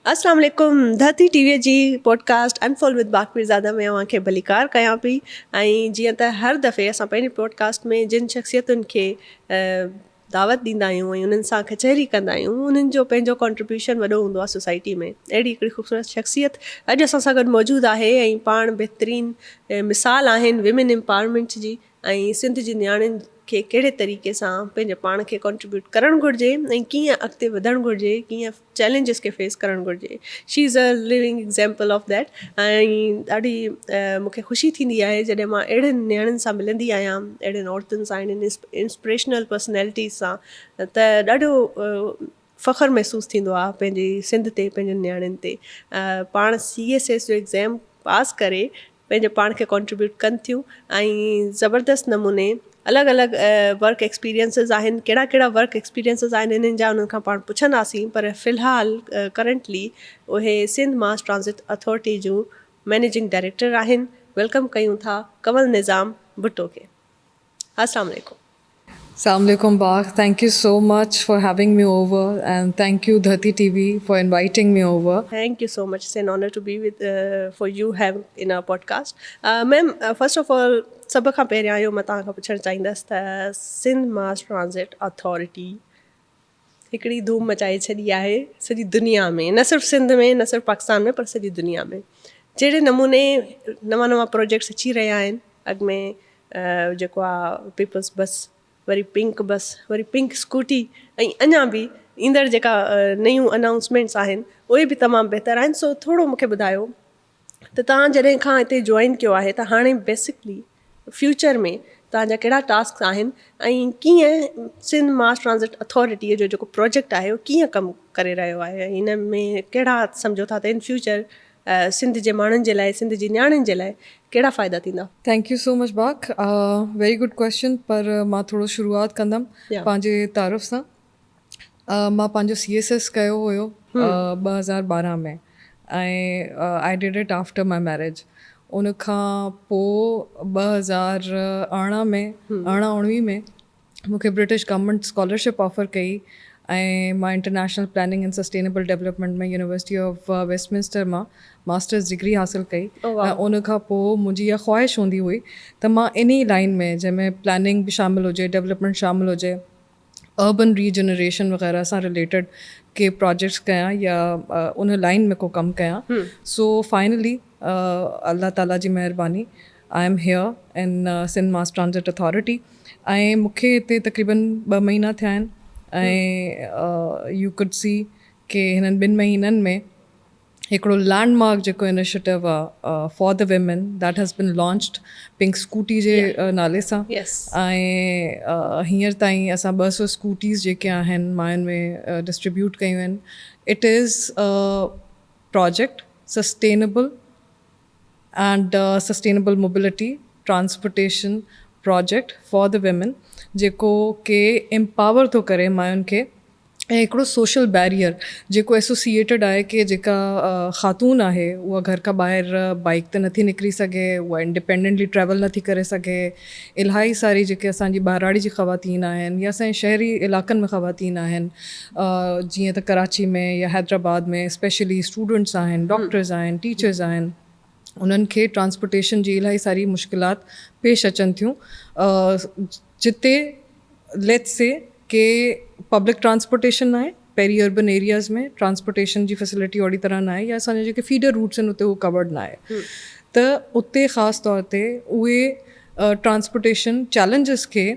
अस्सलाम वालेकुम। धरती टीवीअ जी पॉडकास्ट अनफॉल विद बाक़वीरज़ादा में अव्हांखे भलीकार कयां पई। ऐं जीअं त हर दफ़े असां पंहिंजे पॉडकास्ट में जिन शख़्सियतुनि खे दावत ॾींदा आहियूं ऐं उन्हनि सां कचहरी कंदा आहियूं, उन्हनि जो पंहिंजो कॉन्ट्रीब्यूशन वॾो हूंदो आहे सोसाइटी में। अहिड़ी हिकिड़ी ख़ूबसूरत शख़्सियत अॼु असां सां गॾु मौजूदु आहे ऐं पाण बहितरीनु मिसाल आहिनि विमेन एम्पावरमेंट जी। ऐं सिंध जी नियाणियुनि खे कहिड़े तरीक़े सां पंहिंजे पाण खे कॉन्ट्रीब्यूट करणु घुरिजे ऐं कीअं अॻिते वधणु घुरिजे, कीअं चैलेंजिस खे फेस करणु घुरिजे। She is a living example of that. ऐं ॾाढी मूंखे ख़ुशी थींदी आहे जॾहिं मां अहिड़नि नियाणियुनि सां मिलंदी आहियां, अहिड़नि औरतुनि सां, अहिड़नि इंस्पिरेशनल पर्सनैलिटीज़ सां, त ॾाढो फ़ख़्रु महसूसु थींदो आहे पंहिंजी सिंध ते, पंहिंजनि नियाणियुनि ते। पाण CSS जो एग्ज़ाम पास करे पंहिंजे पाण खे कॉन्ट्रीब्यूट कनि थियूं ऐं ज़बरदस्त नमूने अलॻि अलॻि वर्क एक्सपीरियंसिस आहिनि। कहिड़ा कहिड़ा वर्क एक्सपीरियंसिस आहिनि इन्हनि जा उन्हनि खां पाण पुछंदासीं, पर फ़िलहालु करंटली उहे सिंध मास ट्रांज़िट अथॉरिटी जूं मैनेजिंग डायरेक्टर आहिनि। वेलकम कयूं था कमल निज़ाम भुट्टो खे। अस्सलाम वालेकुम। Assalamu alaikum, Baq. Thank you so much for having me over, and thank you Dharti TV for inviting me over. Thank you so much. It's an honor to be with for you have in our podcast. Ma'am, first of all, सभ खां पहिरियां इहो मां तव्हां खां पुछणु चाहींदसि त सिंध मास ट्रांज़िट अथॉरिटी हिकिड़ी धूम मचाए छॾी आहे सॼी दुनिया में, न सिर्फ़ु सिंध में, न सिर्फ़ु पाकिस्तान में, पर सॼी दुनिया में। जहिड़े नमूने नवां नवां प्रोजेक्ट्स अची रहिया आहिनि। अॻु में जेको आहे पीपल्स बस, वरी पिंक बस, वरी पिंक स्कूटी, ऐं अञा बि ईंदड़ जेका नयूं अनाउंसमेंट्स आहिनि उहे बि तमामु बहितर आहिनि। सो थोरो मूंखे ॿुधायो त तव्हां जॾहिं खां हिते जॉइन कयो आहे त हाणे बेसिकली फ्यूचर में तव्हांजा कहिड़ा टास्क आहिनि ऐं कीअं सिंध मास ट्रांज़िट अथॉरिटीअ जो जेको प्रोजेक्ट आहे उहो कीअं कमु करे रहियो आहे, ऐं हिन में कहिड़ा सम्झो था त इन फ्यूचर सिंध जे माण्हुनि जे लाइ, सिंध जी नियाणियुनि जे लाइ कहिड़ा फ़ाइदा थींदा? Thank you so much, Baq. Very good question. पर मां थोरो शुरूआत कंदमि पंहिंजे तारीफ़ सां। मां पंहिंजो CSS कयो हुयो 2012 में ऐं I did it after my marriage. उन खां पोइ 2019 में 19 में मूंखे ब्रिटिश गवर्नमेंट स्कॉलरशिप ऑफर कई ऐं मां international planning and sustainable development में यूनिवर्सिटी ऑफ वेस्टमिंस्टर मां मास्टर्स डिग्री हासिलु कई। ऐं उन खां पोइ मुंहिंजी इहा ख़्वाहिश हूंदी हुई त मां इन ई लाइन में, जंहिंमें प्लानिंग बि शामिलु हुजे, डेवलपमेंट शामिलु हुजे, अर्बन रीजनरेशन वग़ैरह सां रिलेटेड के प्रोजेक्ट्स कयां या उन लाइन में को कमु कयां। सो फाइनली अल्लाह ताला जी महिरबानी I am here in Sindh mass transit authority. ऐं मूंखे हिते तक़रीबन 2 महीना थिया आहिनि ऐं यू कुड सी के हिननि 2 महीननि में हिकिड़ो लैंडमार्क जेको इनिशिएटिव आहे for the women that has been launched pink scooty जे नाले सां। ऐं हींअर ताईं असां 200 स्कूटीज़ जेके आहिनि मायुनि में डिस्ट्रीब्यूट कयूं आहिनि। It is project sustainable and sustainable mobility transportation project for the women, जेको के एम्पावर थो करे मायुनि खे। ऐं हिकिड़ो सोशल बैरियर जेको एसोसिएटेड आहे कि जेका ख़ातून आहे उहा घर खां ॿाहिरि बाइक ते नथी निकिरी सघे, उहा इंडिपेंडेंटली ट्रैवल नथी करे सघे। इलाही सारी जेके असांजी ॿाहिराड़ी जी ख़वातीन आहिनि या असांजे शहरी इलाइक़नि में ख़वातीन आहिनि, जीअं त कराची में या हैदराबाद में स्पेशली स्टूडेंट्स आहिनि, डॉक्टर्स आहिनि, टीचर्स आहिनि, उन्हनि खे ट्रांसपोर्टेशन जी इलाही सारी मुश्किलात पेश अचनि थियूं। जिते लेट्स से के पब्लिक ट्रांसपोर्टेशन न आहे, पेरी अर्बन एरियाज़ में ट्रांसपोर्टेशन जी फैसिलिटी ओड़ी तरह न आहे, या असांजा जेके फीडर रूट्स आहिनि उते उहो कवर्ड न आहे। त उते ख़ासि तौर ते उहे ट्रांसपोर्टेशन चैलेंजिस खे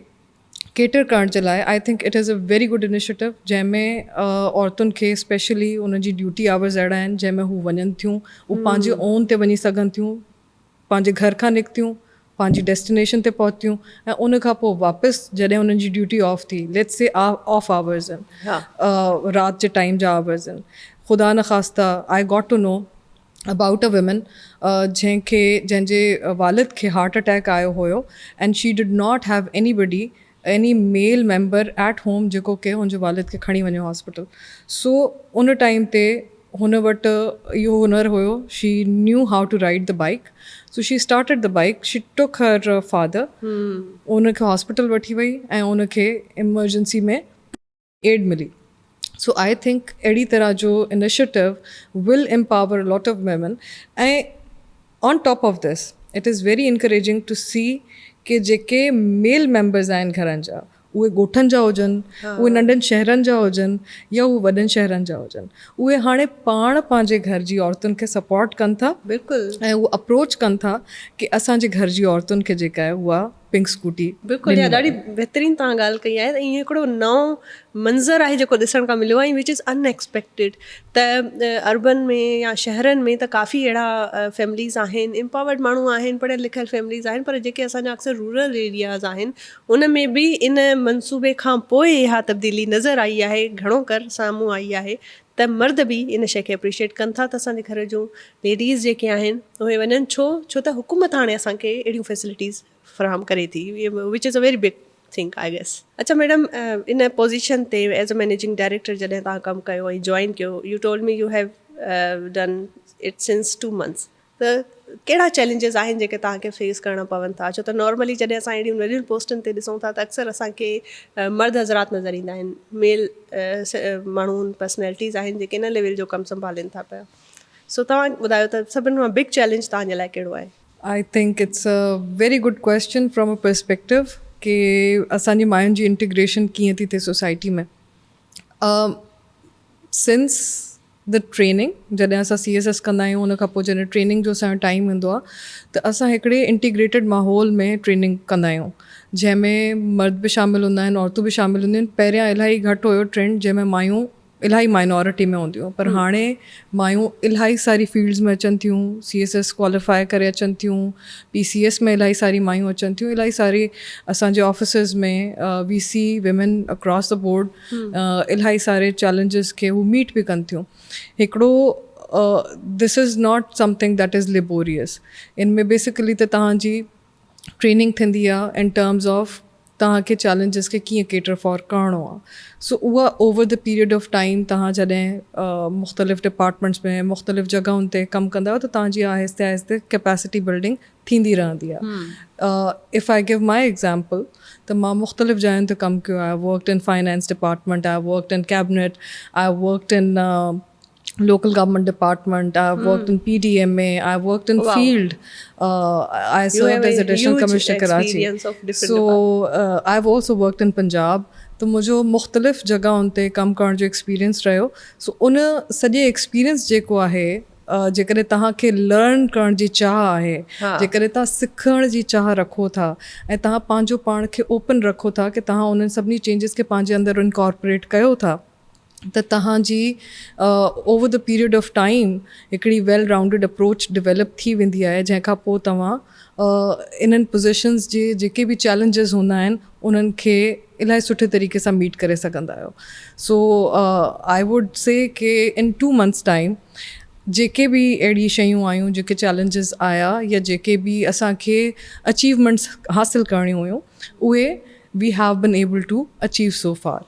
केटर करण जे लाइ I think it is a very good initiative, जंहिंमें औरतुनि खे स्पेशली उनजी ड्यूटी आवर्स अहिड़ा आहिनि जंहिंमें हू वञनि थियूं, हू पंहिंजे ओन ते वञी सघनि थियूं, पंहिंजे घर खां निकितियूं, पंहिंजी डेस्टिनेशन ते पहुतियूं ऐं उन खां पोइ वापसि जॾहिं उन्हनि जी ड्यूटी ऑफ थी, लेट्स से ऑफ आवर्स आहिनि, राति जे टाइम जा आवर्स आहिनि, ख़ुदा न ख़ास्ता I got to know about a women जंहिंजे वालिद खे हार्ट अटैक आयो हुयो and she did not have any male member at home जेको के हुनजे वालिद खे खणी वञो हॉस्पिटल। सो उन टाइम ते हुन वटि इहो हुनर हुयो, she knew how to ride the bike, so she started the bike, she took her father, उनखे हॉस्पिटल वठी वई ऐं उनखे इमरजेंसी में एड मिली। सो आई थिंक अहिड़ी तरह जो initiative will empower lot of women ऐं on top of this it is very encouraging to see कि जेके मेल मेंबर्स आहिनि घरनि जा उहे ॻोठनि जा हुजनि उहे नंढनि शहरनि जा हुजनि या उहे वॾनि शहरनि जा हुजनि उहे हाणे पाण पंहिंजे घर जी औरतुनि खे सपोर्ट कनि था बिल्कुलु ऐं उहे अप्रोच कनि था कि असांजे घर जी औरतुनि खे जेका आहे उहा पिंक स्कूटी बिल्कुलु इहा ॾाढी बहितरीनु तव्हां ॻाल्हि कई आहे त ईअं हिकिड़ो नओं मंज़र आहे जेको ॾिसण खां मिलियो आहे विच इज़ अनएक्सपेक्टेड त अर्बन में या शहरनि में त काफ़ी अहिड़ा फैमिलीज़ आहिनि एम्पावर्ड माण्हू आहिनि पढ़ियल लिखियल फैमिलीज़ आहिनि पर जेके असांजा अक्सर रूरल एरियाज़ आहिनि उन में बि इन मनसूबे खां पोइ इहा तब्दीली नज़र आई आहे घणो कर साम्हूं आई आहे त मर्द बि इन शइ खे अप्रिशिएट कनि था त असांजे घर जूं लेडीज़ जेके आहिनि उहे वञनि छो त हुकूमत हाणे असांखे अहिड़ियूं फैसिलिटीज़ फ़राहम करे थी which is a very big thing I guess अच्छा मैडम इन पोज़ीशन ते एज़ अ मैनेजिंग डायरेक्टर जॾहिं तव्हां कमु कयो ऐं जॉइन कयो U told me you have done it since 2 months त कहिड़ा चैलेंजिस आहिनि जेके तव्हांखे फेस करणा पवनि था छो त नॉर्मली जॾहिं असां अहिड़ियूं वॾियुनि पोस्टुनि ते ॾिसूं था त अक्सर असांखे मर्द हज़रात नज़र ईंदा आहिनि मेल माण्हू पर्सनैलिटीज़ आहिनि जेके इन लेवल जो कमु संभालनि था पिया सो तव्हां ॿुधायो त सभिनि खां बिग चैलेंज तव्हांजे लाइ कहिड़ो आहे I think it's a very good question from a perspective कि असांजी मायुनि जी इंटीग्रेशन कीअं थी थिए सोसाइटी में सिंस द ट्रेनिंग जॾहिं असां CSS कंदा आहियूं उन खां पोइ जॾहिं ट्रेनिंग जो असांजो टाइम ईंदो आहे त असां हिकिड़े इंटीग्रेटेड माहौल में ट्रेनिंग कंदा आहियूं जंहिंमें मर्द बि शामिलु हूंदा आहिनि औरतूं बि शामिलु हूंदियूं आहिनि पहिरियां इलाही घटि हुयो ट्रेंड जंहिंमें मायूं इलाही माइनॉरिटी में हूंदियूं पर हाणे मायूं इलाही सारी फील्ड्स में अचनि थियूं CSS क्वालिफाई करे अचनि थियूं PCS में इलाही सारी मायूं अचनि थियूं इलाही सारी असांजे ऑफिसिस में we see women across the board इलाही सारे चैलेंजिस खे हू मीट बि कनि थियूं हिकिड़ो this is not something that is laborious इन में बेसिकली त तव्हांजी ट्रेनिंग थींदी आहे इन टर्म्स ऑफ तव्हांखे चैलेंजिस खे कीअं केटर फॉर करिणो आहे सो उहा over the period of time तव्हां जॾहिं मुख़्तलिफ़ डिपार्टमेंट्स में मुख़्तलिफ़ जॻहुनि ते कमु कंदा आहियो त तव्हांजी आहिस्ते आहिस्ते कैपेसिटी बिल्डिंग थींदी रहंदी आहे if I give my example त मां मुख़्तलिफ़ जायुनि ते कमु कयो आहे worked in finance department I worked in cabinet I worked in local government department. I've worked in PDMA. I've worked in field. I served as Additional Commissioner Karachi. So I've also worked in Punjab. तो मुंहिंजो मुख़्तलिफ़ जॻहुनि ते कमु करण जो experience रहियो सो उन सॼे एक्सपीरियंस जेको आहे जेकॾहिं तव्हांखे लर्न करण जी चाह आहे जेकॾहिं तव्हां सिखण जी चाह रखो था ऐं तव्हां पंहिंजो पाण खे ओपन रखो था कि तव्हां उन्हनि सभिनी चेंजिस खे पंहिंजे अंदरि इनकॉर्पोरेट कयो था त तव्हांजी over the period of time हिकिड़ी वेल राउंडेड अप्रोच डिवेलप थी वेंदी आहे जंहिंखां पोइ तव्हां इन्हनि पोज़ीशन्स जे जेके बि चैलेंजिस हूंदा आहिनि उन्हनि खे इलाही सुठे तरीक़े सां मीट करे सघंदा आहियो सो आई वुड से कि इन 2 months टाइम जेके बि अहिड़ी शयूं आयूं जेके चैलेंजिस आया या जेके बि असांखे अचीवमेंट्स हासिलु करणियूं हुयूं उहे we have been able to achieve so far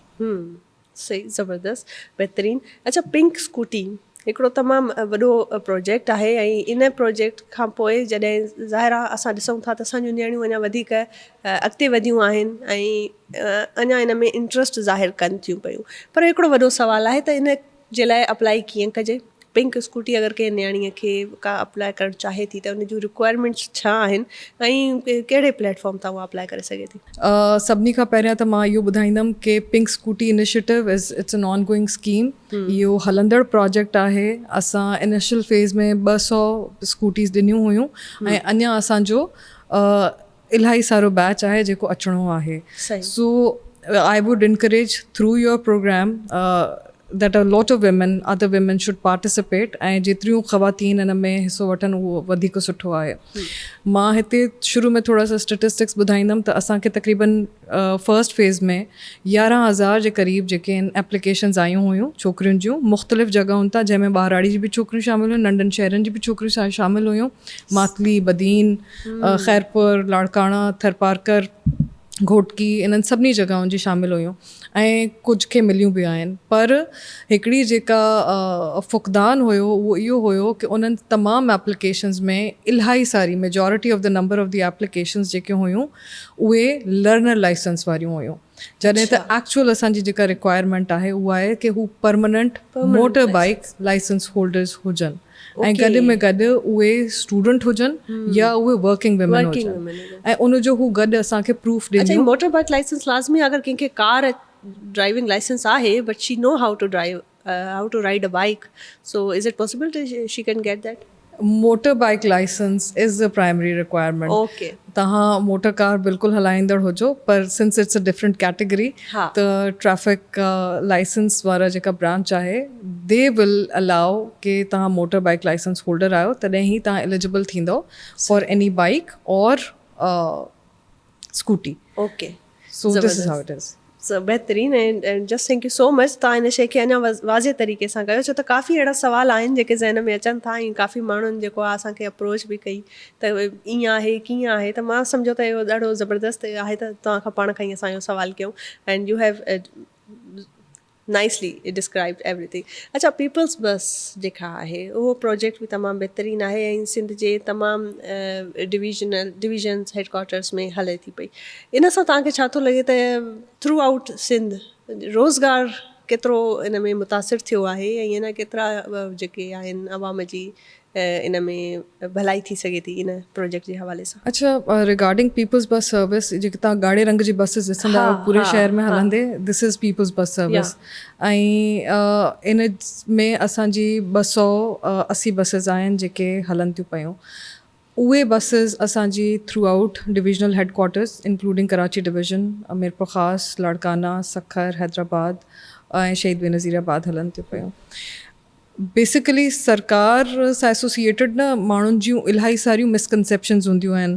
सही ज़बरदस्त बहितरीनु अच्छा पिंक स्कूटी हिकिड़ो तमामु वॾो प्रोजेक्ट आहे ऐं इन प्रोजेक्ट खां पोइ जॾहिं ज़ाहिर आहे असां ॾिसूं था त असांजूं नियाणियूं अञा वधीक अॻिते वधियूं आहिनि ऐं अञा इन में इंट्रस्ट ज़ाहिर कनि थियूं पियूं पर हिकिड़ो वॾो सुवालु आहे त इन जे लाइ अप्लाई कीअं कजे पिंक स्कूटी अगरि कंहिं नियाणीअ खे का अप्लाई करणु चाहे थी त उन जूं रिक्वायरमेंट्स छा आहिनि ऐं कहिड़े प्लेटफॉर्म तां उहा अप्लाई करे सघे थी सभिनी खां पहिरियां त मां इहो ॿुधाईंदमि कि pink scooty initiative it's an on going scheme इहो हलंदड़ प्रोजेक्ट आहे असां इनिशियल फेज़ में 200 स्कूटीज़ ॾिनियूं हुयूं ऐं अञा असांजो इलाही सारो बैच आहे जेको अचिणो आहे so I would encourage through your program that a lot of women, other women should participate ऐं जेतिरियूं ख़वातीन इन में हिसो वठनि उहो वधीक सुठो आहे मां हिते शुरू में थोरा सा स्टेटिस्टिक्स ॿुधाईंदमि त असांखे तक़रीबन फर्स्ट फेज़ में 11,000 जे क़रीब जेके आहिनि एप्लीकेशन्स आयूं हुयूं छोकिरियुनि जूं मुख़्तलिफ़ जॻहुनि तां जंहिंमें ॿाराड़ी जी बि छोकिरियूं शामिलु हुयूं नंढनि शहरनि जी बि छोकिरियूं शामिलु हुयूं मातली बदीन ख़ैरपुर लाड़काणा थरपारकर घोटकी इन्हनि सभिनी जॻहुनि जी शामिलु हुयूं ऐं कुझु खे मिलियूं बि आहिनि पर हिकिड़ी जेका फ़ुक़दान हुयो उहो इहो हुयो कि उन्हनि तमामु एप्लीकेशन्स में इलाही सारी majority of the number of the applications जेके हुयूं उहे लर्नर लाइसेंस वारियूं हुयूं जॾहिं त एक्चुअल असांजी जेका रिक्वायरमेंट आहे उहा आहे की हू permanent motor bike licence holders हुजनि ऐं गॾु में गॾु उहे स्टूडेंट हुजनि या उहे वर्किंग विमेन हुजनि ऐं उनजो हू गॾु असांखे प्रूफ अच्छा ॾिनो मोटर बाइक लाइसेंस लाज़मी अगरि कंहिंखे कार ड्राइविंग लाइसेंस आहे but she know how to drive how to ride a bike so is it possible she can get that motor bike licence is the primary requirement okay तव्हां motor car बिल्कुलु हलाईंदड़ हुजो पर since it's a different category त traffic licence वारा जेका branch आहे they will allow कि तव्हां मोटर बाइक लाइसेंस होल्डर आहियो तॾहिं ई तव्हां एलिजिबल थींदो फॉर एनी बाइक और scooty okay so this is how it is बहितरीनु ऐं just thank you so much तव्हां हिन शइ खे अञा वाज़े तरीक़े सां कयो छो त काफ़ी अहिड़ा सुवाल आहिनि जेके ज़हन में अचनि था ऐं काफ़ी माण्हुनि जेको आहे असांखे अप्रोच बि कई त ईअं आहे कीअं आहे त मां सम्झो त इहो ॾाढो ज़बरदस्त आहे त तव्हां खां पाण खां ई असां इहो सुवाल कयूं and U have nicely described everything अच्छा पीपल्स बस जेका आहे उहो प्रोजेक्ट बि तमामु बहितरीनु आहे ऐं सिंध जे तमामु डिविजन्स हेडक्वार्टर्स में हले थी पई इन सां तव्हांखे छा थो लॻे त थ्रू आउट सिंध रोज़गार केतिरो इन में मुतासिर थियो आहे ऐं इन केतिरा जेके आहिनि अवाम जी इन में भलाई थी सघे थी इन प्रोजेक्ट जे हवाले सां अच्छा रिगार्डिंग पीपल्स बस सर्विस जेके तव्हां ॻाढ़े रंग जी बसिस ॾिसंदा आहियो पूरे शहर में हलंदे this is people's bus service ऐं इन में असांजी 280 बसिस आहिनि जेके हलनि थियूं पियूं उहे बसिस असांजी through out divisional headquarters including Karachi division Mirpur ख़ास लाड़काना सखर हैदराबाद ऐं शहीद बेनज़ीराबाद हलनि थियूं पियूं बेसिकली सरकार सां एसोसिएटेड न माण्हुनि जूं इलाही सारियूं मिसकनसेप्शन्स हूंदियूं आहिनि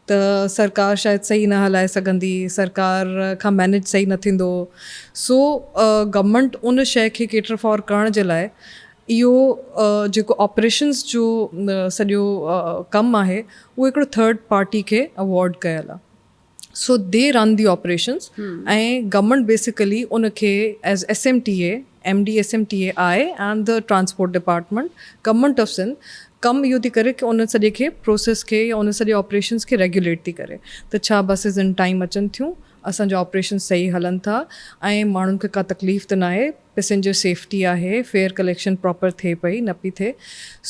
त सरकार शायदि सही न हलाए सघंदी सरकार खां मैनेज सही न थींदो सो गवर्नमेंट उन शइ खे केटर फॉर करण जे लाइ इहो जेको ऑपरेशंस जो सॼो कमु आहे उहो हिकिड़ो थर्ड पार्टी खे अवॉर्ड कयल आहे so they run the operations ऐं गवर्नमेंट बेसिकली उनखे एज SMTA MD SMTA आहे and the transport department government of Sindh कमु इहो थी करे की उन सॼे खे प्रोसेस खे या उन सॼे ऑपरेशंस खे रेगुलेट थी करे त छा बसिस इन टाइम अचनि थियूं असांजा ऑपरेशन सही हलनि था ऐं माण्हुनि खे का तकलीफ़ त न आहे पैसेंजर सेफ्टी आहे फेयर कलेक्शन प्रॉपर थिए पई न पई थिए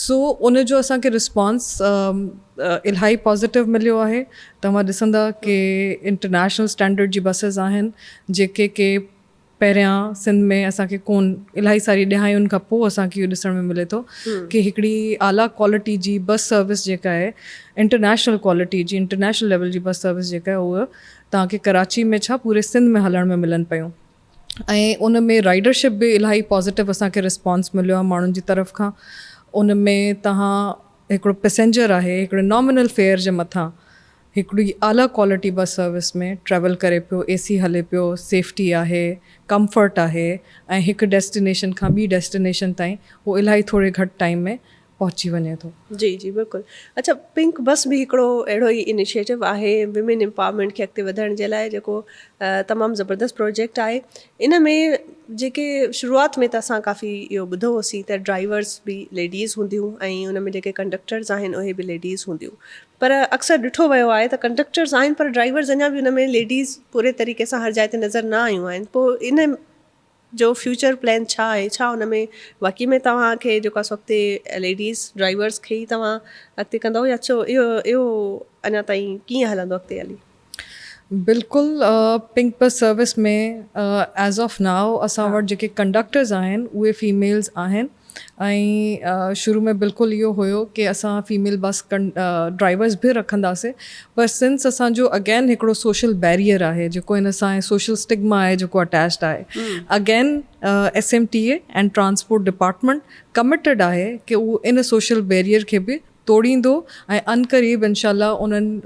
सो उनजो असांखे रिस्पॉन्स इलाही पॉज़िटिव मिलियो आहे तव्हां ॾिसंदा की इंटरनेशनल स्टैंडर्ड जी बसिस आहिनि जेके के पहिरियां सिंध में असांखे कोन इलाही सारी ॾिहायुनि खां पोइ असांखे इहो ॾिसण में मिले थो की हिकिड़ी आला क्वालिटी जी बस सर्विस जेका आहे इंटरनेशनल क्वालिटी जी इंटरनेशनल लेवल जी बस सर्विस जेका आहे उहा तव्हांखे कराची में छा पूरे सिंध में हलण में मिलनि पियूं ऐं उन में राइडरशिप बि इलाही पॉज़िटिव असांखे रिस्पॉन्स मिलियो आहे माण्हुनि जी तरफ़ खां उन में तव्हां हिकिड़ो पैसेंजर आहे हिकिड़े नॉमिनल फेयर जे मथां हिकिड़ी आला क्वालिटी बस सर्विस में ट्रैवल करे पियो AC हले पियो सेफ्टी आहे कंफर्ट आहे ऐं हिकु डेस्टिनेशन खां ॿी डेस्टिनेशन ताईं उहो इलाही थोरे घटि टाइम में पहुची वञे थो जी जी बिल्कुलु अच्छा पिंक बस बि हिकिड़ो अहिड़ो ई इनिशिएटिव आहे विमेन एम्पावरमेंट खे अॻिते वधण जे लाइ जेको तमामु ज़बरदस्त प्रोजेक्ट आहे इन में जेके शुरूआति में त असां काफ़ी इहो ॿुधो होसीं त ड्राइवर्स बि लेडीज़ हूंदियूं ऐं उन में जेके कंडक्टर्स आहिनि उहे बि लेडीज़ हूंदियूं पर अक्सर ॾिठो वियो आहे त कंडक्टर्स आहिनि पर ड्राइवर्स अञा बि उन में लेडीज़ पूरे तरीक़े सां हर जाइ ते नज़र न आयूं आहिनि पोइ इन जो फ्यूचर प्लान छा आहे छा हुन में वाक़ई में तव्हांखे जेको आहे अॻिते लेडीज़ ड्राइवर्स खे ई तव्हां अॻिते कंदव या छो इहो अञा ताईं कीअं हलंदो अॻिते हली बिल्कुलु पिंक बस सर्विस में एज़ ऑफ नाउ असां वटि जेके कंडक्टर्स आहिनि उहे फीमेल्स आहिनि ऐं शुरू में बिल्कुलु इहो हुयो की असां फीमेल बस ड्राइवर्स बि रखंदासीं पर सिंस असांजो अगेन हिकिड़ो सोशल बैरियर आहे जेको हिन सां सोशल स्टिग्मा आहे जेको अटैच्ड आहे again SMTA and transport department committed आहे की उहो इन सोशल बैरियर खे बि तोड़ींदो ऐं अनक़रीब इनशाला उन्हनि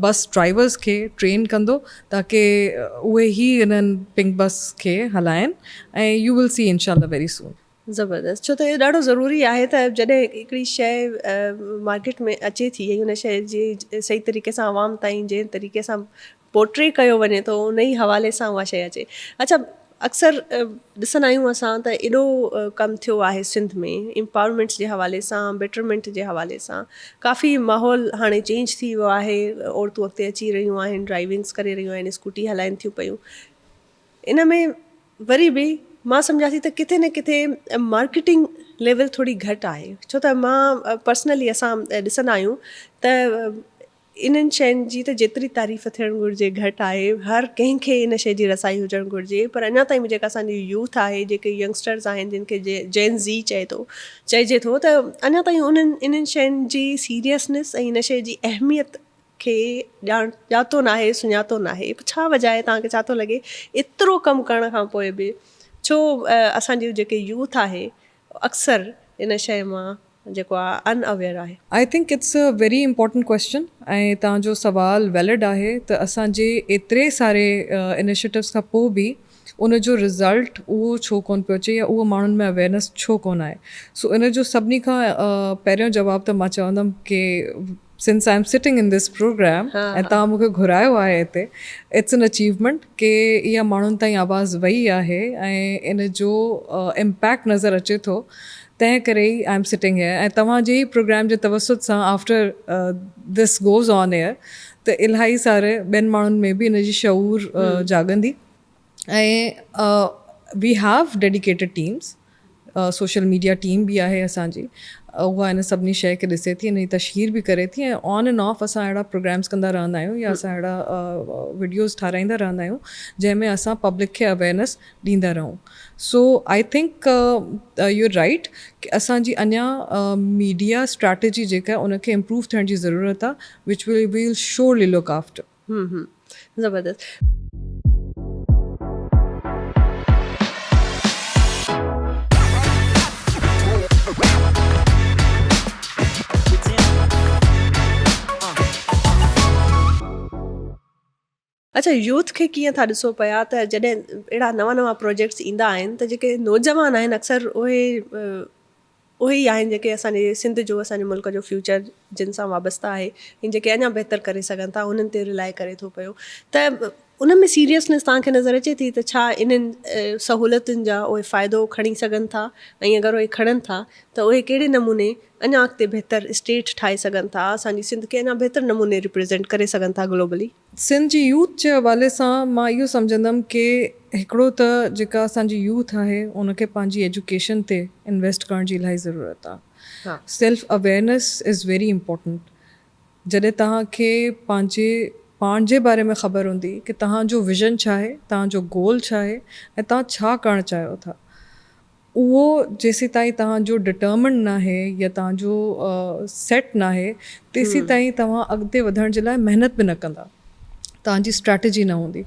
बस ड्राइवर्स खे ट्रेन कंदो ताकी उहे ई इन्हनि पिंक बस खे हलाइनि ऐं यू विल सी इनशाला वेरी सून ज़बरदस्त छो त इहो ॾाढो ज़रूरी आहे त जॾहिं हिकिड़ी शइ मार्केट में अचे थी ऐं हुन शइ जी सही तरीक़े सां आवाम ताईं जंहिं तरीक़े सां पोर्ट्रे कयो वञे थो उन ई हवाले सां उहा शइ अचे अच्छा अक्सर ॾिसंदा आहियूं असां त एॾो कमु थियो आहे सिंध में एम्पावरमेंट्स जे हवाले सां बेटरमेंट जे हवाले सां काफ़ी माहौल हाणे चेंज थी वियो आहे औरतूं अॻिते अची रहियूं आहिनि ड्राइविंग्स करे रहियूं आहिनि स्कूटी हलाइनि थियूं पियूं इन में वरी बि मां सम्झां थी त किथे न किथे मार्केटिंग लेवल थोरी घटि आहे, छो त मां पर्सनली असां ॾिसंदा आहियूं त इन्हनि शयुनि जी त जेतिरी तारीफ़ थियणु घुरिजे घटि आहे, हर कंहिंखे इन शइ जी रसाई हुजणु घुरिजे, पर अञा ताईं जेका असांजी यूथ आहे, जेके यंगस्टर्स आहिनि जिन खे जेन ज़ी चइजे थो, त अञा ताईं इन्हनि शयुनि जी सीरियसनेस ऐं इन शइ जी अहमियत खे ॼातो न आहे, सुञातो न आहे। छा वजह आहे, तव्हांखे छा थो लॻे एतिरो कमु करण खां पोइ बि छो असांजी जेके यूथ आहे अक्सर इन शइ मां जेको आहे अनअवेयर आहे? I think it's a very important question ऐं तव्हांजो सवाल वैलिड आहे त असांजे एतिरे सारे इनिशिएटिव्स खां पोइ बि उनजो रिज़ल्ट उहो छो कोन पियो अचे या उहो माण्हुनि में अवेयरनेस छो कोन आहे। सो इन जो सभिनी खां पहिरियों जवाबु त मां चवंदमि की since I am sitting in this program ऐं तव्हां मूंखे घुरायो आहे हिते, इट्स एन अचीवमेंट की इहा माण्हुनि ताईं आवाज़ वई आहे ऐं इन जो इम्पैक्ट नज़र अचे थो, तंहिं करे ई आई एम सिटिंग हियर। ऐं तव्हांजे ई प्रोग्राम जे तवसुत सां after this goes on air त इलाही सारे ॿियनि माण्हुनि में बि इन जी शऊर जाॻंदी। ऐं we have dedicated teams, social media team बि आहे असांजी, उहा इन सभिनी शइ खे ॾिसे थी, इन जी तशहीर बि करे थी, ऐं ऑन एंड ऑफ असां अहिड़ा प्रोग्राम्स कंदा रहंदा आहियूं या असां अहिड़ा वीडियोज़ ठाराईंदा रहंदा आहियूं जंहिंमें असां पब्लिक खे अवेयरनेस ॾींदा रहूं। So I think you are right कि असांजी अञा मीडिया स्ट्रैटेजी जेका आहे उनखे इम्प्रूव थियण जी ज़रूरत आहे, which we will surely look after. ज़बरदस्त। अच्छा, यूथ खे कीअं था ॾिसो पिया त जॾहिं अहिड़ा नवां प्रोजेक्ट्स ईंदा आहिनि त जेके नौजवान आहिनि अक्सर उहे ई आहिनि जेके असांजे सिंध जो, असांजे मुल्क जो फ्यूचर जिन सां वाबस्ता आहे ऐं जेके अञा बहितर करे सघनि था, उन्हनि ते रिलाए करे थो पियो। त उन में सीरियसनेस तव्हांखे नज़र अचे थी त छा इन्हनि सहूलियतुनि जा उहे फ़ाइदो खणी सघनि था, ऐं अगरि उहे खणनि था त उहे कहिड़े नमूने अञा अॻिते बहितर स्टेट ठाहे सघनि था, असांजी सिंध खे अञा बहितर नमूने रिप्रेज़ेंट करे सघनि था ग्लोबली? सिंध जी यूथ जे हवाले सां मां इहो सम्झंदमि की हिकिड़ो त जेका असांजी यूथ आहे उनखे पंहिंजी एजुकेशन ते इन्वेस्ट करण जी इलाही ज़रूरत आहे। Self awareness is very important. जॾहिं तव्हांखे पाण जे बारे में ख़बर हूंदी कि तव्हांजो विज़न छा आहे, तव्हांजो गोल छा आहे ऐं तव्हां छा करणु चाहियो था, उहो जेसीं ताईं तव्हांजो डिटर्मिंड न आहे या तव्हांजो सेट न आहे तेसीं ताईं तव्हां अॻिते वधण जे लाइ महिनत बि न कंदा, तव्हांजी स्ट्रैटेजी न हूंदी।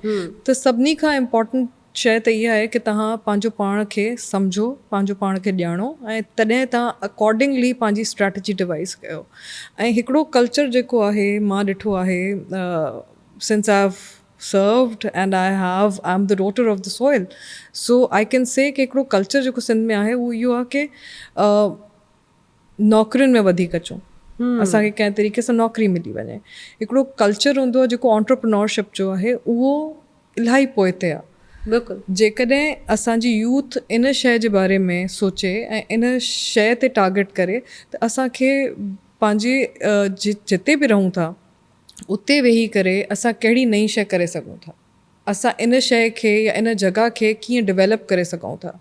त सभिनी खां इम्पॉर्टेंट शइ त इहा आहे कि तव्हां पंहिंजो पाण खे सम्झो, पंहिंजो पाण खे ॼाणो ऐं तॾहिं तव्हां अकॉर्डिंगली पंहिंजी स्ट्रैटेजी डिवाइस कयो। ऐं हिकिड़ो कल्चर जेको आहे मां ॾिठो आहे, since I have served and I am the daughter of the soil, so I can say कि हिकिड़ो कल्चर जेको सिंध में आहे उहो इहो आहे कि नौकरियुनि में वधीक अचूं, असांखे कंहिं तरीक़े सां नौकरी मिली वञे। हिकिड़ो कल्चर हूंदो आहे जेको एंटरप्रेन्योरशिप जो आहे, उहो इलाही पोइते आहे। बिल्कुलु। जेकॾहिं असांजी यूथ इन शइ जे बारे में सोचे ऐं इन शइ ते टारगेट करे त असांखे पंहिंजे जिते बि रहूं था उते वेही करे असां कहिड़ी नई शइ करे सघूं था, असां इन शइ खे या इन जॻह खे कीअं डेवलप करे सघूं था,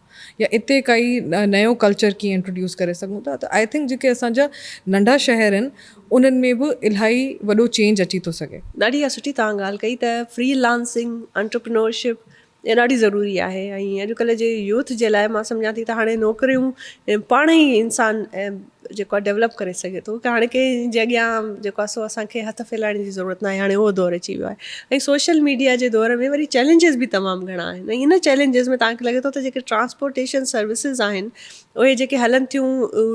या इते काई नयो कल्चर कीअं इंट्रोड्यूस करे सघूं था। त आई थिंक जेके असांजा नंढा शहर आहिनि उन्हनि में बि इलाही वॾो चेंज अची थो सघे। ॾाढी इहा सुठी तव्हां ॻाल्हि कई त फ्रीलांसिंग, एंटरप्रेन्योरशिप इहा ॾाढी ज़रूरी आहे। ऐं अॼुकल्ह जे यूथ जे लाइ मां सम्झां थी त हाणे नौकरियूं पाण ई इंसानु जेको आहे डेवलप करे सघे थो, की हाणे कंहिं जे अॻियां जेको आहे सो असांखे हथ फैलाइण जी ज़रूरत न आहे, हाणे उहो दौरु अची वियो आहे। ऐं सोशल मीडिया जे दौर में वरी चैलेंजिस बि तमामु घणा आहिनि, ऐं इन चैलेंजिस में तव्हांखे लॻे थो त जेके ट्रांसपोर्टेशन सर्विसिस आहिनि उहे जेके हलनि थियूं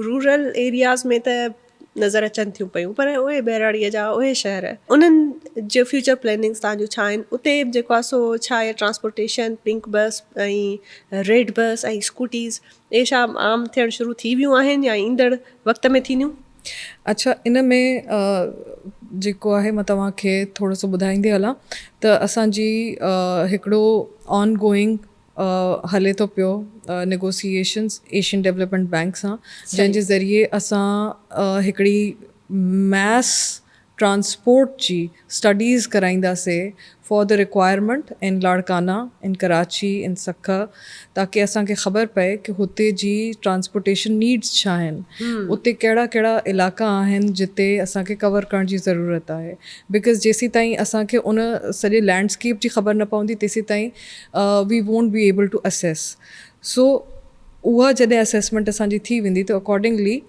रूरल एरियाज़ में त नज़र अचनि थियूं पियूं, पर उहे बहिराड़ीअ जा उहे शहर, उन्हनि जो फ्यूचर प्लैनिंग्स तव्हांजो छा आहिनि? उते जेको आहे सो छा आहे ट्रांसपोर्टेशन, पिंक बस ऐं रेड बस ऐं स्कूटीज़, इहे छा आम थियणु शुरू थी वियूं आहिनि या ईंदड़ वक़्त में थींदियूं? अच्छा, इन में जेको आहे मां तव्हांखे थोरो सो ॿुधाईंदी हलां त असांजी हिकिड़ो ऑन गोइंग हले थो पियो नेगोसिएशन्स एशियन डेवलपमेंट बैंक सां, जंहिंजे ज़रिए असां हिकिड़ी मैस ट्रांसपोर्ट जी स्टडीज़ कराईंदासीं for the requirement in Larkana, इन कराची, इन सख, ताकी असांखे ख़बर पए कि हुते जी ट्रांसपोर्टेशन नीड्स छा आहिनि, उते कहिड़ा कहिड़ा इलाइक़ा आहिनि जिते असांखे कवर करण जी ज़रूरत आहे. बिकॉज़ जेसीं ताईं असांखे उन सॼे लैंडस्केप जी ख़बर न पवंदी तेसीं ताईं we won't be able to assess. So उहा जॾहिं असेसमेंट असांजी थी वेंदी त अकॉर्डिंगली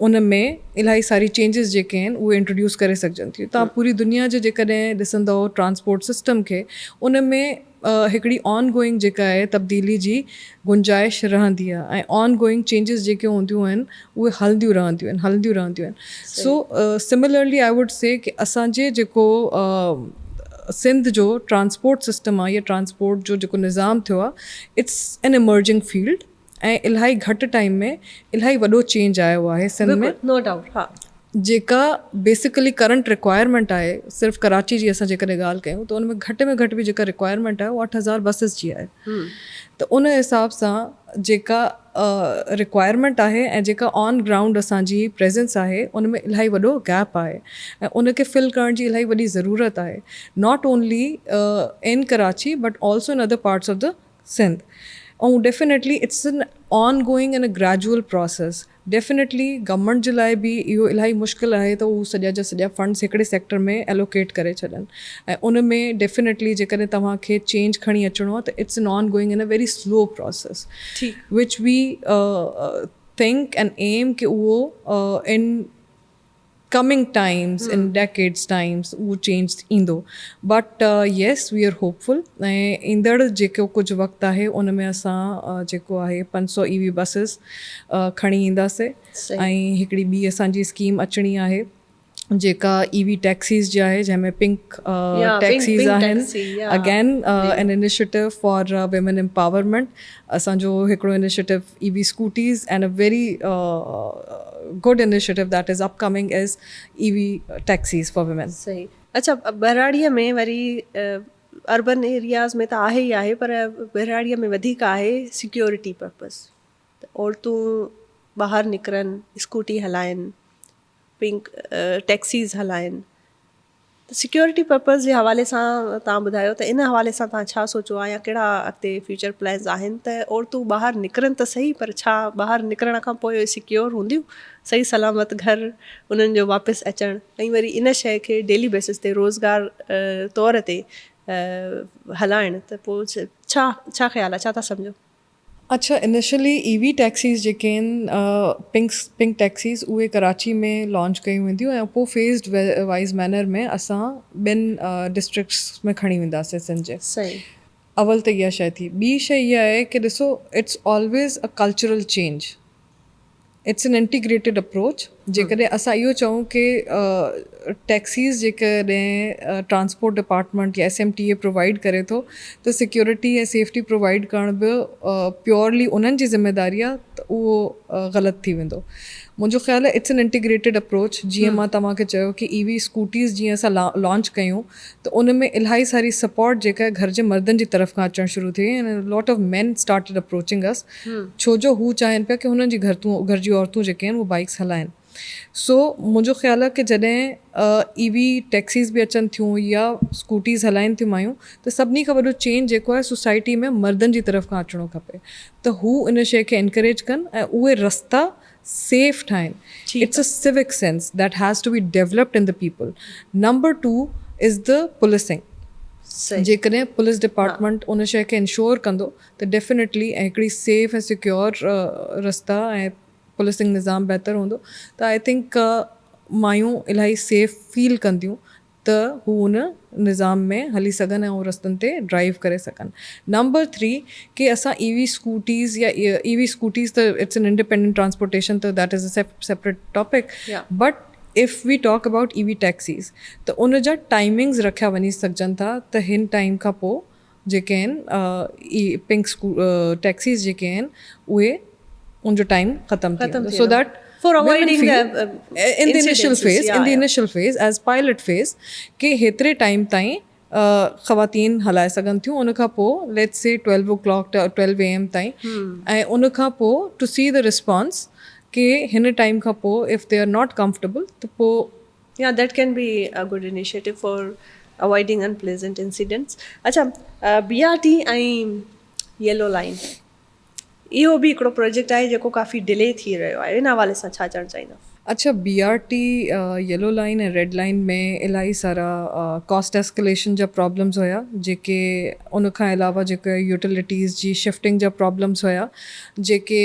उन में इलाही सारी चेंजिस जेके आहिनि उहे इंट्रोड्यूस करे सघजनि थियूं. तव्हां पूरी दुनिया जे जेकॾहिं ॾिसंदव ट्रांसपोर्ट सिस्टम खे, उन में हिकिड़ी ऑन गोइंग जेका आहे तब्दीली जी गुंजाइश रहंदी आहे ऐं ऑन गोइंग चेंजिस जेके हूंदियूं आहिनि उहे हलंदियूं रहंदियूं आहिनि. सो सिमिलरली आई वुड से कि असांजे जेको सिंध जो ट्रांसपोर्ट सिस्टम आहे या ट्रांसपोर्ट जो जेको निज़ाम थियो आहे, इट्स एन इमर्जिंग फील्ड ऐं इलाही घटि टाइम में इलाही वॾो चेंज आयो आहे सिंध में. नो डाउट. हा, जेका बेसिकली करंट रिक्वायरमेंट आहे, सिर्फ़ु कराची जी असां जेकॾहिं ॻाल्हि कयूं त उन में घटि में घटि बि जेका रिक्वायरमेंट आहे उहा 8,000 बसिस जी आहे. त उन हिसाब सां जेका रिक्वायरमेंट आहे ऐं जेका ऑन ग्राउंड असांजी प्रेजेंस आहे उन में इलाही वॾो गैप आहे ऐं उनखे फिल करण जी इलाही वॾी ज़रूरत आहे, not only in Karachi but also in other parts of the Sindh. ऐं definitely it's an ongoing and a gradual process. Definitely government जे लाइ बि इहो इलाही मुश्किल आहे त उहो सॼा जा सॼा फंड्स हिकिड़े सेक्टर में एलोकेट करे छॾनि ऐं उन में डेफिनेटली जेकॾहिं तव्हांखे चेंज खणी अचिणो आहे त it's an ongoing in a very slow process which we think and am कि उहो in coming times, in decades times, उहो चेंज ईंदो. But yes we are hopeful ऐं ईंदड़ जेको कुझु वक़्तु आहे उन में असां जेको आहे 500 EV बसिस खणी ईंदासीं ऐं हिकिड़ी ॿी असांजी स्कीम अचणी आहे जेका EV टैक्सीज़ जी आहे, जंहिंमें पिंक टैक्सीज़ आहिनि. Again an initiative for women empowerment. असांजो हिकिड़ो initiative EV scooties and a very good initiative that is upcoming is EV taxis for women. सही. अच्छा, बहराड़ीअ में वरी अर्बन एरियाज़ में त आहे ई आहे, पर बहराड़ीअ में वधीक आहे सिक्योरिटी पर्पज़. त औरतूं ॿाहिरि निकिरनि, स्कूटी हलाइनि, पिंक टैक्सीज़ हलाइनि. त सिक्योरिटी पर्पज़ जे हवाले सां तव्हां ॿुधायो त इन हवाले सां तव्हां छा सोचो आहे या कहिड़ा अॻिते फ्यूचर प्लान्स आहिनि त औरतूं ॿाहिरि निकिरनि त सही, पर छा ॿाहिरि निकिरण खां पोइ सिक्योर हूंदियूं, सही सलामत घर उन्हनि जो वापसि अचणु ऐं वरी इन शइ खे डेली बेसिस ते रोज़गार तौर ते हलाइणु, त पोइ छा छा ख़्यालु आहे, छा था सम्झो? अच्छा, इनिशियली EV टैक्सीज़ जेके आहिनि पिंक टैक्सीज़ उहे कराची में लॉन्च कयूं वेंदियूं ऐं पोइ फेस्ड वाइज़ मैनर में असां ॿिनि डिस्ट्रिक्ट्स में खणी वेंदासीं सिंध जे. सही. अवल त इहा शइ थी. ॿी शइ इहा आहे कि ॾिसो, it's always a cultural change, it's an integrated approach. जेकॾहिं असां इहो चऊं कि टैक्सीज़ जेकॾहिं ट्रांसपोर्ट डिपार्टमेंट या SMTA प्रोवाइड करे थो त सिक्योरिटी ऐं सेफ्टी प्रोवाइड करण बि प्योरली उन्हनि जी ज़िम्मेदारी आहे, त उहो ग़लति थी वेंदो. मुंहिंजो ख़्यालु आहे इट्स एन इंटीग्रेटेड अप्रोच. जीअं मां तव्हांखे चयो कि EV स्कूटीज़ जीअं असां लॉन्च कयूं त उन में इलाही सारी सपोर्ट जेका आहे घर जे मर्दनि जी तरफ़ खां अचणु शुरू थी ऐं lot of man started approaching अस, छो जो हू चाहिनि पिया कि हुननि जी घर जी औरतूं जेके आहिनि उहे बाइक्स हलाइनि. सो मुंहिंजो ख़्यालु आहे कि जॾहिं EV टैक्सीज़ बि अचनि थियूं या स्कूटीज़ हलाइनि थियूं मायूं, त सभिनी खां वॾो चेंज जेको आहे सोसाइटी में मर्दनि जी तरफ़ खां अचिणो खपे त हू इन शइ खे एनकरेज कनि ऐं उहे रस्ता सेफ ठाहिनि. It's a civic sense that has to be developed in the people. Number 2 is the policing. जेकॾहिं पुलिस डिपार्टमेंट उन शइ खे इंश्योर कंदो त डेफिनेटली ऐं हिकिड़ी सेफ ऐं सिक्योर रस्ता ऐं पुलिसिंग निज़ाम बहितर हूंदो त आई थिंक मायूं इलाही सेफ फील कंदियूं त हू हुन निज़ाम में हली सघनि ऐं उहो रस्तनि ते ड्राइव करे सघनि. नंबर 3 कि असां EV स्कूटीज़ या EV स्कूटीज़ त इट्स एन इंडिपेंडेंट ट्रांसपोर्टेशन, त that is a separate topic. But if we talk about EV taxis त उन जा टाइमिंग्स रखिया वञी सघजनि था त हिन टाइम खां पोइ जेके आहिनि पिंक टैक्सीज़ जेके आहिनि उहे उनजो टाइम ख़तमु थी वेंदो. So that for avoiding the in the initial phase as pilot phase कि हेतिरे टाइम ताईं ख़वातीन हलाए सघनि थियूं. उन खां पोइ लेट्स से 12 o'clock 12 AM ताईं ऐं उन खां पोइ टू सी द रिस्पॉन्स कि हिन टाइम खां पोइ if they are not comfortable त पोइ Yeah, that can be a good initiative for avoiding unpleasant incidents. अच्छा, BRT ऐं येलो लाइन इहो बि हिकिड़ो प्रोजेक्ट आहे जेको काफ़ी डिले थी रहियो आहे, इन हवाले सां छा चवणु चाहींदा? अच्छा, BRT येलो लाइन ऐं रेड लाइन में इलाही सारा कॉस्ट एस्केलेशन जा प्रॉब्लम्स हुया, जेके उन खां अलावा जेके यूटिलिटीज़ जी शिफ्टिंग जा प्रॉब्लम्स हुया, जेके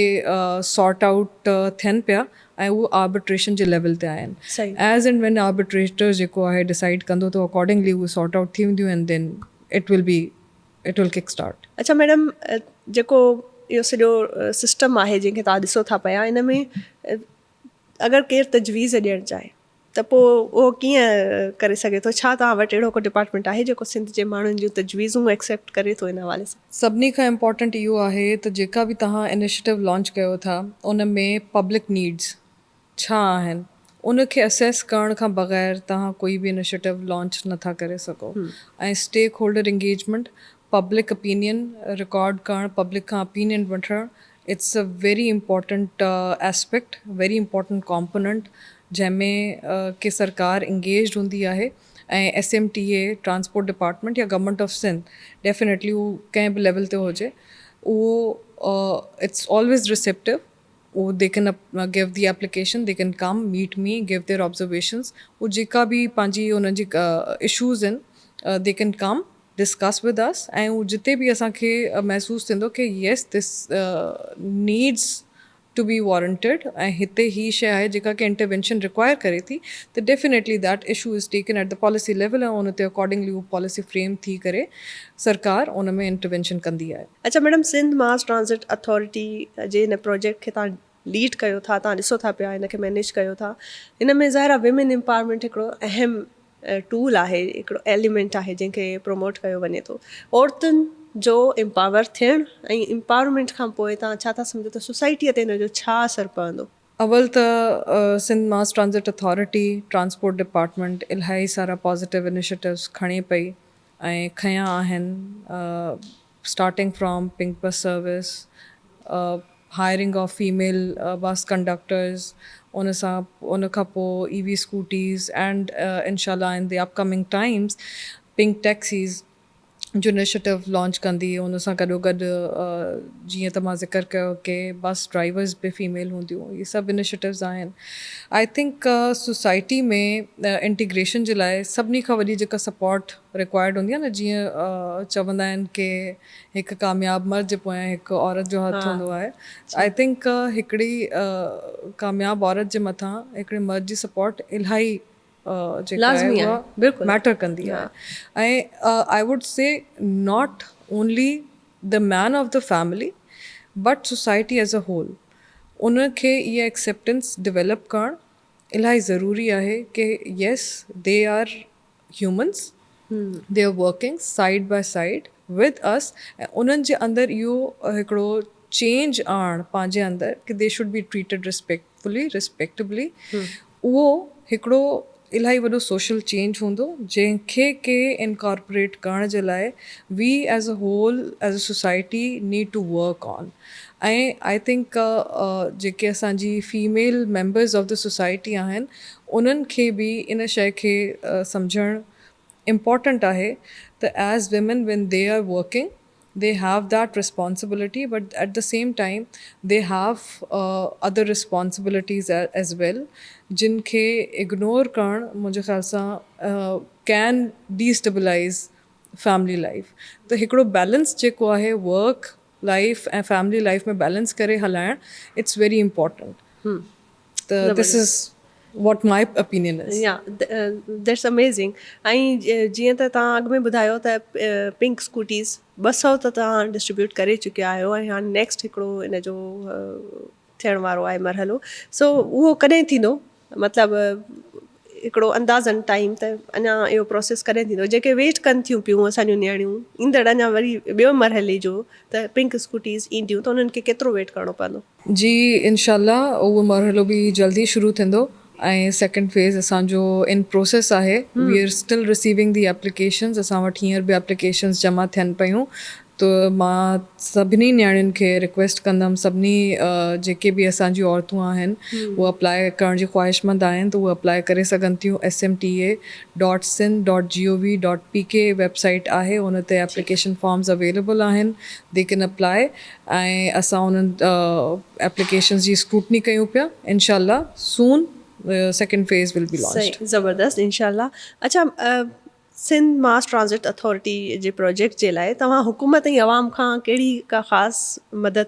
सॉर्ट आउट थियनि पिया ऐं उहो आर्बिट्रेशन जे लेवल ते आया सही। आहिनि. एज़ एंड वेन आर्बिट्रेटर जेको आहे डिसाइड कंदो त अकॉर्डिंगली उहे सॉर्ट आउट थी वेंदियूं and then it will kick start. अच्छा मैडम, जेको इहो सॼो सिस्टम आहे जंहिंखे तव्हां ॾिसो था पिया, इन में अगरि केरु तजवीज़ ॾियणु चाहे त पोइ उहो कीअं करे सघे थो? छा तव्हां वटि अहिड़ो को डिपार्टमेंट आहे जेको सिंध जे माण्हुनि जूं तजवीज़ूं एक्सेप्ट करे थो इन हवाले सां? सभिनी खां इम्पॉर्टेंट इहो आहे त जेका बि तव्हां इनिशिएटिव लॉन्च कयो था उन में पब्लिक नीड्स छा आहिनि उनखे असेस करण खां बग़ैर तव्हां कोई बि इनिशिएटिव लॉन्च नथा करे सघो. ऐं stakeholder engagement, public opinion record करणु, पब्लिक खां ओपिनियन वठणु, it's a very important aspect, very important component जंहिंमें की सरकार इंगेज हूंदी आहे. ऐं SMTA ट्रांसपोर्ट डिपार्टमेंट या गवर्नमेंट ऑफ सिंध डेफिनेटली उहो कंहिं बि लेवल ते हुजे, उहो it's always receptive. They can give the application, they can come meet mid, give their observations. उहो जेका बि पंहिंजी हुननि जी इशूज़ आहिनि they can come discuss with us. ऐं उहो जिते बि असांखे महसूसु थींदो की yes this needs to be warranted ऐं हिते ही शइ आहे जेका की इंटरवेंशन रिक्वायर करे थी, त definitely that issue is taken at the policy level ऐं उन ते अकॉर्डिंगली उहो पॉलिसी फ्रेम थी करे सरकार उन में इंटरवेंशन कंदी आहे. अच्छा मैडम, सिंध मास ट्रांज़िट अथॉरिटी जे हिन प्रोजेक्ट खे तव्हां लीड कयो था, तव्हां ॾिसो था पिया, हिनखे मैनेज कयो था, हिन में ज़ाहिर आहे विमेन एम्पावरमेंट हिकिड़ो अहम टूल आहे, हिकिड़ो एलिमेंट आहे जंहिंखे प्रमोट कयो वञे थो. औरतुनि जो एम्पावर थियणु ऐं एम्पावरमेंट खां पोइ तव्हां छा था सम्झो त सोसाइटीअ ते हिन जो छा असरु पवंदो? अवल त सिंध मास ट्रांज़िट अथॉरिटी ट्रांसपोर्ट डिपार्टमेंट इलाही सारा पॉज़िटिव इनिशिएटिव्स खणे पई ऐं खयां आहिनि. Starting from pink bus service, hiring of female bus conductors, उन खां पोइ EV स्कूटीज़ एंड इंशाल्लाह in the upcoming times pink taxis जो इनिशिएटिव लॉन्च कंदी. उन सां गॾोगॾु जीअं त मां ज़िक्र कयो की बस ड्राइवर्स बि फीमेल हूंदियूं, इहे सभु इनिशिएटिव्स आहिनि. आई थिंक सोसाइटी में इंटीग्रेशन जे लाइ सभिनी खां वॾी जेका सपोर्ट रिक्वायर्ड हूंदी आहे न, जीअं चवंदा आहिनि की हिकु कामयाबु मर्द जे पोयां हिकु औरत जो हथु हूंदो आहे. आई थिंक हिकिड़ी कामयाबु औरत जे मथां हिकिड़े मर्द जी सपोर्ट इलाही मैटर कंदी आहे. ऐं I would say not only the man of the family but society as a whole, उनखे इहा एक्सेप्टेंस डेवलप करणु इलाही ज़रूरी आहे कि yes they are humans, they are working side by side with us. ऐं उन्हनि जे अंदरि इहो हिकिड़ो चेंज आणणु पंहिंजे अंदरि कि they should be treated respectfully, respectably, उहो हिकिड़ो इलाही वॾो सोशल चेंज हूंदो जंहिंखे के इनकॉर्पोरेट करण जे लाइ we as a whole as a society need to work on. ऐं आई थिंक जेके असांजी female members of the society आहिनि उन्हनि खे बि इन शइ खे सम्झणु इम्पॉर्टेंट आहे त as women when they are working they have that responsibility, but at the same time they have other responsibilities as well जिनखे इग्नोर करणु मुंहिंजे ख़्याल सां कैन destabilize फैमिली लाइफ. त हिकिड़ो बैलेंस जेको आहे वर्क लाइफ ऐं फैमिली लाइफ में बैलेंस करे हलाइणु इट्स वेरी इम्पॉर्टेंट. त this is what my opinion is. That's amazing. ऐं जीअं त तव्हां अॻु में ॿुधायो त पिंक स्कूटीज़ 200 त तव्हां डिस्ट्रीब्यूट करे चुकिया आहियो ऐं हाणे नेक्स्ट हिकिड़ो इन जो थियण वारो आहे मरहलो. सो उहो कॾहिं थींदो, मतिलबु हिकिड़ो अंदाज़न टाइम त अञा इहो प्रोसेस कॾहिं थींदो? जेके वेट कनि थियूं पियूं असांजूं नियाणियूं ईंदड़ अञा वरी ॿियो मरहले जो त पिंक स्कूटीज़ ईंदियूं त उन्हनि खे केतिरो वेट करिणो पवंदो? जी इंशाल्लाह उहो मरहलो बि जल्दी शुरू थींदो ऐं सेकेंड फेज़ असांजो इन प्रोसेस आहे. वी आर स्टिल रिसीविंग दी एप्लीकेशन्स. असां वटि हींअर बि एप्लीकेशन्स जमा थियनि पियूं. त मां सभिनी नियाणियुनि खे रिक्वेस्ट कंदमि, सभिनी जेके बि असांजी औरतूं आहिनि उहे अप्लाई करण जी ख़्वाहिशमंद आहिनि त उहे अप्लाई करे सघनि थियूं। smta.sin.gov.pk वेबसाइट आहे, उन ते एप्लीकेशन फॉर्म्स अवेलेबल आहिनि, दे कैन अप्लाई। ऐं असां उन्हनि एप्लीकेशन्स जी स्क्रूटनी कयूं पिया। इंशाल्लाह soon second phase will be launched. सही, ज़बरदस्त, इंशाल्लाह। अच्छा, सिंध मास ट्रांज़िट अथॉरिटी जे प्रोजेक्ट जे लाइ तव्हां हुकूमत ऐं अवाम खां कहिड़ी का ख़ासि मदद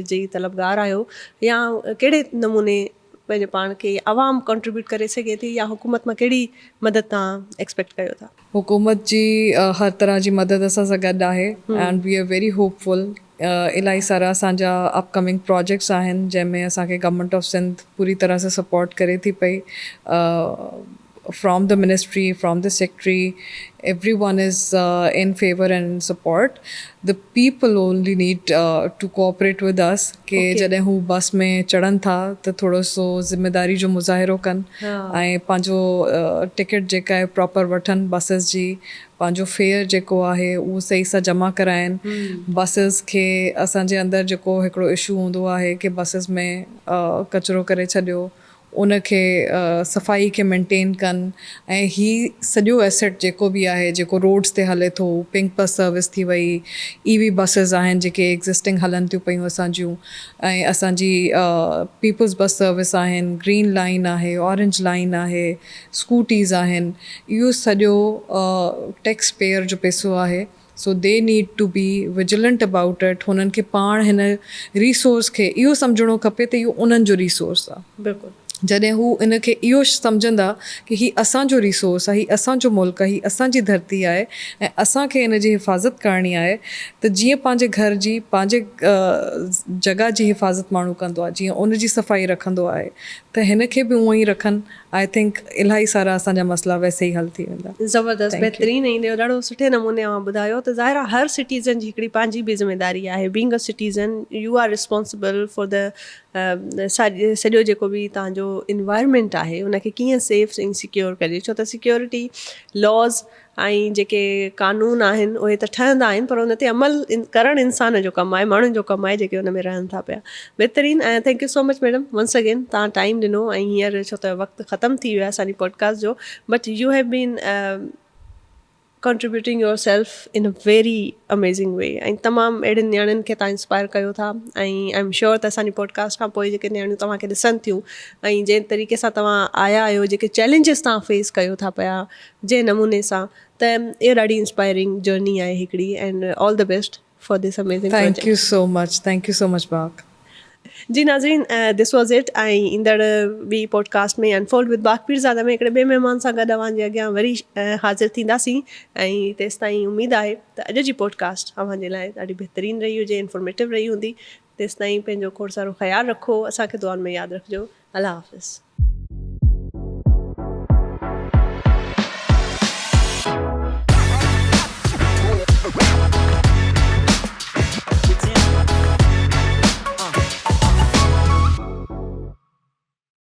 जी तलबगार आहियो, या कहिड़े नमूने पंहिंजे पाण खे अवाम कंट्रीब्यूट करे सघे थी, या हुकूमत मां कहिड़ी मदद तव्हां एक्सपेक्ट कयो था? हुकूमत जी हर तरह जी मदद असां सां गॾु आहे, and we are very hopeful. इलाही सारा असांजा अपकमिंग प्रोजेक्ट्स आहिनि जंहिंमें असांखे गवर्नमेंट ऑफ सिंध पूरी तरह सां सपोर्ट करे थी पई। From the ministry, from the secretary, everyone is in favor and in support. The people only need to cooperate with us कि जॾहिं हू बस में चढ़नि था त थोरो सो ज़िम्मेदारी जो मुज़ाहिरो कनि ऐं पंहिंजो टिकट जेका आहे प्रॉपर वठनि बसिस जी, पंहिंजो फेयर जेको आहे उहो सही सां जमा कराइनि। बसिस खे असांजे अंदरि जेको हिकिड़ो इशू हूंदो आहे कि बसिस में कचिरो करे छॾियो, उनखे सफ़ाई खे मेंटेन कनि। ऐं ही सॼो एसेट जेको बि आहे जेको रोड्स ते हले थो, पिंक बस सर्विस थी वई, EV बसिस आहिनि जेके एग्ज़िस्टिंग हलनि थियूं पियूं असांजियूं, ऐं असांजी पीपल्स बस सर्विस आहिनि, ग्रीन लाइन आहे, ऑरेंज लाइन आहे, स्कूटीज़ आहिनि, इहो सॼो टैक्स पेयर जो पैसो आहे। So they need to be vigilant about it. हुननि खे पाण हिन रिसोर्स खे इहो सम्झणो खपे त इहो उन्हनि जो रिसोर्स आहे। बिल्कुलु। जॾहिं हू इनखे इहो सम्झंदा कि ही असांजो रिसोर्स आहे, ही असांजो मुल्क आहे, ही असांजी धरती आहे ऐं असांखे इन जी हिफ़ाज़त करणी आहे, त जीअं पंहिंजे घर जी, पंहिंजे जॻह जी हिफ़ाज़त माण्हू कंदो आहे, जीअं उन जी सफ़ाई रखंदो आहे, त हिन खे बि उअं ई रखनि। आई थिंक इलाही सारा असांजा मसइला वैसे ई हल थी वेंदा। ज़बरदस्त, बहितरीनु। ईंदो ॾाढो सुठे नमूने तव्हां ॿुधायो। त ज़ाहिर आहे हर सिटीज़न जी हिकिड़ी पंहिंजी बि ज़िमेदारी आहे। Being a citizen you are responsible for the सॼो जेको बि तव्हांजो इन्वायरमेंट आहे उनखे कीअं सेफ ऐं सिक्योर करे। छो त सिक्योरिटी लॉज़ ऐं जेके कानून आहिनि उहे त ठहंदा आहिनि, पर उन ते अमल करणु इंसान जो कमु आहे, माण्हुनि जो कमु आहे जेके उन में रहनि था पिया। बहितरीनु। ऐं thank you so much madam once again, तव्हां टाइम ॾिनो। ऐं हींअर छो त वक़्तु ख़तमु थी वियो आहे असांजी पॉडकास्ट जो, but you have been contributing yourself in a very amazing way। ऐं तमामु अहिड़ियुनि नियाणियुनि खे तव्हां इंस्पायर कयो था। ऐं आई एम श्योर त असांजी पॉडकास्ट खां पोइ जेके नियाणियूं तव्हांखे ॾिसनि थियूं ऐं जंहिं तरीक़े सां तव्हां आया आहियो, जेके चैलेंजिस तव्हां फेस कयो था पिया जंहिं नमूने सां, त इहा ॾाढी इंस्पायरिंग जर्नी आहे हिकिड़ी। And all the best for this amazing project. Thank you so much, thank you so much बाक। जी नाज़रीन, दिस वॉज इट। ऐं ईंदड़ ॿी पॉडकास्ट में अनफोल्ड विद बाक पीरज़ादा में हिकिड़े ॿिए महिमान सां गॾु अव्हांजे अॻियां वरी हाज़िर थींदासीं। ऐं तेसि ताईं उमेदु आहे त अॼु जी पॉडकास्ट अव्हांजे लाइ ॾाढी बहितरीनु रही हुजे, इंफॉर्मेटिव रही हूंदी। तेसि ताईं पंहिंजो खोड़ सारो ख़्यालु रखो, असांखे दुआनि में यादि रखिजो। अल्लाह हाफ़िज़।